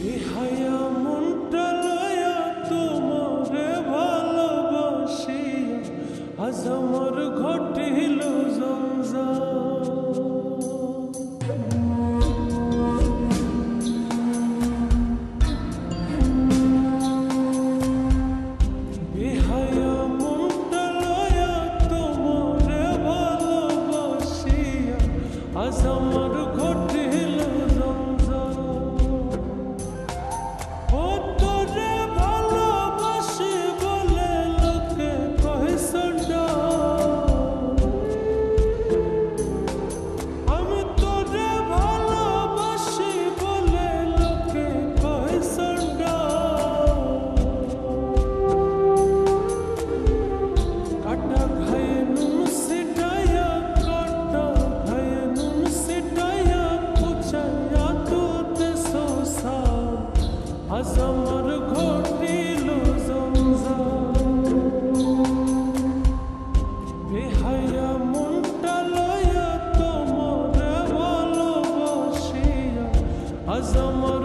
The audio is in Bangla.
বেহায়া মনটা লয়া তোমারে ভালোবাসিয়া আজ আমার ঘটিল জঞ্জাল। বেহায়া মনটা লয়া তোমারে ভালোবাসিয়া আজ আমার ঘটিল জঞ্জাল। ও তোরে ভালোবাসি বলে লোকে কহে সন্ডাল, আমি তোরে ভালোবাসি বলে লোকে কহে সন্ডাল। কাটা খায়ে নুন সিটাইয়া, কাটা খায়ে নুন সিটাইয়া কুচাইয়া তোতে সোসাল আজ আমার ঘটিল জঞ্জাল। বেহায়া মনটা লয়া তোমারে ভালোবাসিয়া আজ আমার